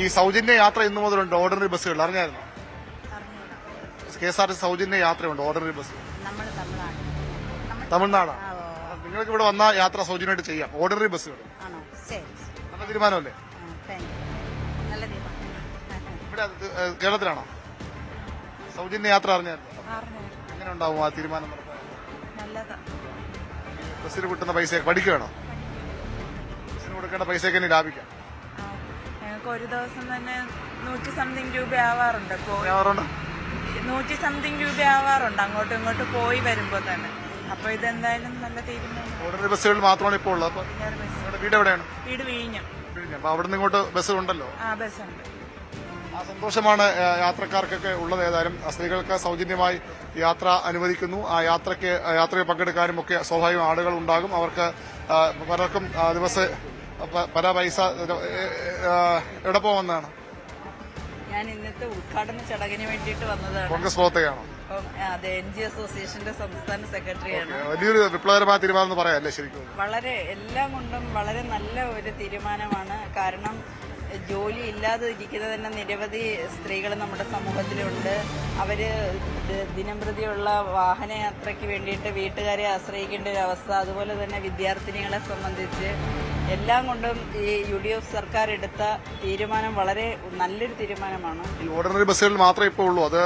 ഈ സൗജന്യ യാത്ര ഇന്നു മുതലുണ്ട് ഓർഡിനറി ബസ്സുകൾ, അറിഞ്ഞായിരുന്നു? KSRTC സൗജന്യ യാത്രയുണ്ട് ഓർഡിനറി ബസ്. തമിഴ്നാടാണ്. നിങ്ങൾക്ക് ഇവിടെ വന്ന യാത്ര സൗജന്യമായിട്ട് ചെയ്യാം, ഓർഡിനറി ബസ്സുകൾ. നല്ല തീരുമാനമല്ലേ? ഇവിടെ കേരളത്തിലാണോ സൗജന്യ യാത്ര? അറിഞ്ഞായിരുന്നു? എങ്ങനെ ഉണ്ടാവും ആ തീരുമാനം? ബസ്സിന് കിട്ടുന്ന പൈസ പഠിക്കുകയാണോ? ബസ്സിന് കൊടുക്കേണ്ട പൈസയൊക്കെ ഇനി ലാഭിക്കാം. ഞങ്ങൾക്ക് ഒരു ദിവസം തന്നെ 100 സംതിങ് രൂപ ആവാറുണ്ട്. 100 സംതിങ് രൂപ ആവാറുണ്ട് അങ്ങോട്ടും ഇങ്ങോട്ടും പോയി വരുമ്പോ തന്നെ. അപ്പൊ ഇതെന്തായാലും നല്ല തീരുമാനം. ഓർഡിനറി ബസ്സുകൾ മാത്രമാണ് ഇപ്പോൾ ഉള്ളത്. വീട് എവിടെയാണ്? വീട് വിഴിഞ്ഞം. അപ്പൊ അവിടെ നിന്ന് ഇങ്ങോട്ട് ബസ് ഉണ്ടല്ലോ? ബസ്സുണ്ട്. ആ സന്തോഷമാണ് യാത്രക്കാർക്കൊക്കെ ഉള്ളത്. ഏതായാലും സ്ത്രീകൾക്ക് സൗജന്യമായി യാത്ര അനുവദിക്കുന്നു. ആ യാത്രയിൽ പങ്കെടുക്കാനും ഒക്കെ സ്വാഭാവികം ആളുകൾ ഉണ്ടാകും. അവർക്ക് പലർക്കും ദിവസം പല പൈസ എവിടെ പോകുന്നതാണ്? ഞാൻ ഇന്നത്തെ ഉദ്ഘാടന ചടങ്ങിന് വേണ്ടിയിട്ട് വന്നതാണ്. കോൺഗ്രസ് പ്രവർത്തകയാണോ? അതെ, NG അസോസിയേഷന്റെ സംസ്ഥാന സെക്രട്ടറിയാണ്. വലിയൊരു വിപ്ലവകരമായ തീരുമാനം എന്ന് പറയാല്ലേ? ശരിക്കും വളരെ എല്ലാം കൊണ്ടും വളരെ നല്ല ഒരു തീരുമാനമാണ്. കാരണം ജോലി ഇല്ലാതെ ഇരിക്കുന്ന തന്നെ നിരവധി സ്ത്രീകൾ നമ്മുടെ സമൂഹത്തിലുണ്ട്. അവര് ദിനംപ്രതിയുള്ള വാഹനയാത്രയ്ക്ക് വേണ്ടിയിട്ട് വീട്ടുകാരെ ആശ്രയിക്കേണ്ട ഒരു അവസ്ഥ. അതുപോലെ തന്നെ വിദ്യാർത്ഥിനികളെ സംബന്ധിച്ച് എല്ലാം കൊണ്ടും ഈ UDF സർക്കാർ എടുത്ത തീരുമാനം വളരെ നല്ലൊരു തീരുമാനമാണ്. ഈ ഓർഡിനറി ബസ്സുകളിൽ മാത്രമേ ഇപ്പോൾ ഉള്ളൂ, അത്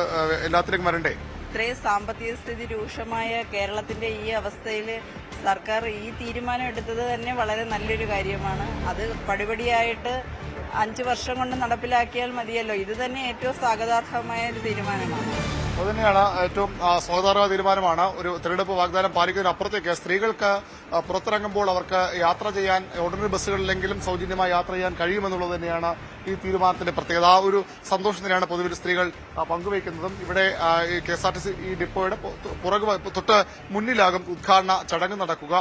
എല്ലാത്തിലും വരണ്ടേ? ഇത്രയും സാമ്പത്തിക സ്ഥിതി രൂക്ഷമായ കേരളത്തിന്റെ ഈ അവസ്ഥയിൽ സർക്കാർ ഈ തീരുമാനം എടുത്തത് തന്നെ വളരെ നല്ലൊരു കാര്യമാണ്. അത് പടിപടിയായിട്ട് 5 വർഷം കൊണ്ട് നടപ്പിലാക്കിയാൽ മതിയല്ലോ. ഇത് തന്നെ ഏറ്റവും സ്വാഗതാർഹമായ ഒരു തീരുമാനമാണ്. അതുതന്നെയാണ് ഏറ്റവും സ്വാഗതാർഹ തീരുമാനമാണ്. ഒരു തെരഞ്ഞെടുപ്പ് വാഗ്ദാനം പാലിക്കുന്നതിനപ്പുറത്തേക്ക് സ്ത്രീകൾക്ക് പുറത്തിറങ്ങുമ്പോൾ അവർക്ക് യാത്ര ചെയ്യാൻ ഓർഡിനറി ബസ്സുകളിലെങ്കിലും സൗജന്യമായി യാത്ര ചെയ്യാൻ കഴിയുമെന്നുള്ളത് തന്നെയാണ് ഈ തീരുമാനത്തിന്റെ പ്രത്യേകത. ആ ഒരു സന്തോഷം തന്നെയാണ് പൊതുവിൽ സ്ത്രീകൾ പങ്കുവയ്ക്കുന്നതും. ഇവിടെ KSRTC ഈ ഡിപ്പോയുടെ തൊട്ട് മുന്നിലാകും ഉദ്ഘാടന ചടങ്ങ് നടക്കുക.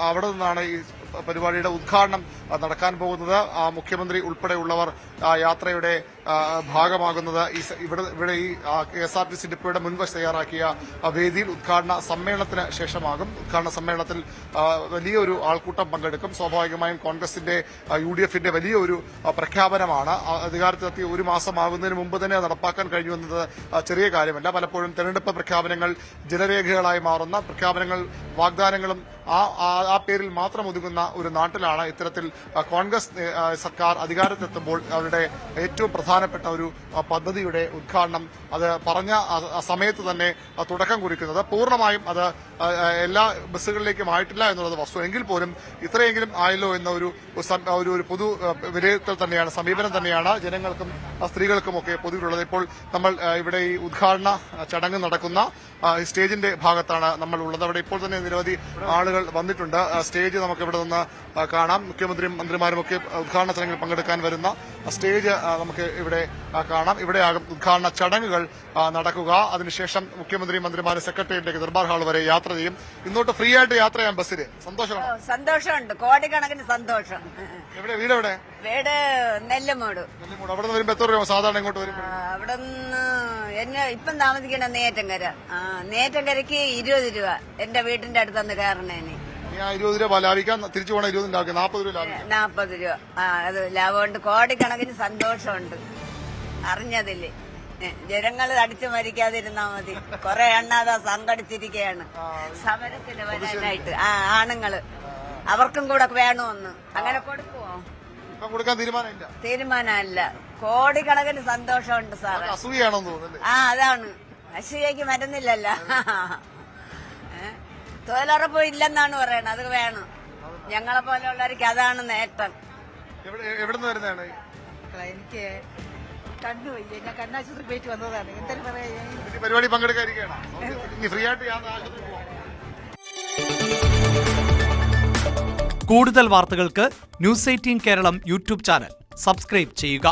അവിടെ നിന്നാണ് ഈ പരിപാടിയുടെ ഉദ്ഘാടനം നടക്കാൻ പോകുന്നത്. മുഖ്യമന്ത്രി ഉൾപ്പെടെയുള്ളവർ യാത്രയുടെ ഭാഗമാകുന്നത് ഇവിടെ ഈ KSRTC ഡിപ്പോയുടെ മുൻവശം തയ്യാറാക്കിയ വേദിയിൽ ഉദ്ഘാടന സമ്മേളനത്തിന് ശേഷമാകും. ഉദ്ഘാടന സമ്മേളനത്തിൽ വലിയൊരു ആൾക്കൂട്ടം പങ്കെടുക്കും. സ്വാഭാവികമായും കോൺഗ്രസിന്റെ UDFന്റെ വലിയൊരു പ്രഖ്യാപനമാണ്. അധികാരത്തിലെത്തി ഒരു മാസമാകുന്നതിന് മുമ്പ് തന്നെ നടപ്പാക്കാൻ കഴിഞ്ഞുവെന്നത് ചെറിയ കാര്യമല്ല. പലപ്പോഴും തെരഞ്ഞെടുപ്പ് പ്രഖ്യാപനങ്ങൾ ജനരേഖകളായി മാറുന്ന പ്രഖ്യാപനങ്ങളും വാഗ്ദാനങ്ങളും ആ പേരിൽ മാത്രം ഒതുങ്ങുന്ന ഒരു നാട്ടിലാണ് ഇത്തരത്തിൽ കോൺഗ്രസ് സർക്കാർ അധികാരത്തിലെത്തുമ്പോൾ അവരുടെ ഏറ്റവും പ്രധാനപ്പെട്ട ഒരു പദ്ധതിയുടെ ഉദ്ഘാടനം അത് പറഞ്ഞ സമയത്ത് തന്നെ തുടക്കം കുറിക്കുന്നത്. പൂർണ്ണമായും അത് എല്ലാ ബസ്സുകളിലേക്കും ആയിട്ടില്ല എന്നുള്ളത് വസ്തു. എങ്കിൽ പോലും ഇത്രയെങ്കിലും ആയല്ലോ എന്ന ഒരു പൊതു വിലയിരുത്തൽ തന്നെയാണ്, സമീപനം തന്നെയാണ് ജനങ്ങൾക്കും സ്ത്രീകൾക്കുമൊക്കെ പൊതുവിലുള്ളത്. ഇപ്പോൾ നമ്മൾ ഇവിടെ ഈ ഉദ്ഘാടന ചടങ്ങ് നടക്കുന്ന സ്റ്റേജിന്റെ ഭാഗത്താണ് നമ്മൾ ഉള്ളത്. അവിടെ ഇപ്പോൾ തന്നെ നിരവധി ആളുകൾ വന്നിട്ടുണ്ട്. സ്റ്റേജ് നമുക്ക് ഇവിടെ നിന്ന് കാണാം. മുഖ്യമന്ത്രിയും മന്ത്രിമാരും ഒക്കെ ഉദ്ഘാടന ചടങ്ങിൽ പങ്കെടുക്കാൻ വരുന്ന സ്റ്റേജ് നമുക്ക് ഇവിടെ കാണാം. ഇവിടെയാകും ഉദ്ഘാടന ചടങ്ങുകൾ നടക്കുക. അതിനുശേഷം മുഖ്യമന്ത്രിയും മന്ത്രിമാരും സെക്രട്ടേറിയറ്റിലേക്ക് ദർബാർ ഹാൾ വരെ യാത്ര ചെയ്യും. ഇന്നോട്ട് ഫ്രീ ആയിട്ട് യാത്ര ചെയ്യാൻ ബസ്സിന് സന്തോഷമുണ്ട്, കോടിക്കണക്കിന് സന്തോഷം. വീട് എവിടെ? വീട് നെല്ലുമൂട്. അവിടെ നിന്ന് വരുമ്പോ എത്ര രൂപ സാധാരണ ഇങ്ങോട്ട് വരും? അവിടെ നിന്ന് എന്നെ ഇപ്പം താമസിക്കണ നേറ്റങ്കരയ്ക്ക് 20 രൂപ എന്റെ വീട്ടിന്റെ അടുത്തുനിന്ന് കയറണേന്. 20 രൂപ ലാഭിക്കാം, തിരിച്ചു പോകണം 20 ലാഭിക്കാം, 40 രൂപ ലാഭിക്കാം. 40 രൂപ. അത് ലാഭമുണ്ട്, കോടിക്കണക്കിന് സന്തോഷമുണ്ട്. അറിഞ്ഞതില്ലേ, ജനങ്ങൾ അടിച്ചു മരിക്കാതിരുന്നാ മതി. കുറെ എണ്ണാതെ സംഘടിച്ചിരിക്കുകയാണ് സമരത്തിന് വരാനായിട്ട്. ആണുങ്ങള് അവർക്കും കൂടെ വേണമെന്ന്. അങ്ങനെ കൊടുക്കുവോ? കൊടുക്കാൻ തീരുമാനമല്ല. കോടിക്കണക്കിന് സന്തോഷമുണ്ട് സാറേ. അസൂയാണെന്ന് തോന്നുന്നു. അതാണ്, അസൂയക്ക് മരുന്നില്ലല്ലോ. തൊഴിലുറപ്പ് ഇല്ലെന്നാണ് പറയണത്. അത് വേണം. ഞങ്ങളെ പോലെയുള്ളവർക്ക് അതാണ് നേട്ടം. എവിടെ നിന്ന് വരുന്നതാണ്? എനിക്ക് കണ്ണുപോയി, ഞാൻ കണ്ണാശുപത്രി പോയിട്ട് വന്നതാണ്. എന്തായാലും പറയാ പരിപാടി പങ്കെടുക്കാതിരിക്കുകയാണ്. ഫ്രീ ആയിട്ട് കൂടുതൽ വാർത്തകൾക്ക് News 18 Keralam YouTube channel subscribe ചെയ്യുക.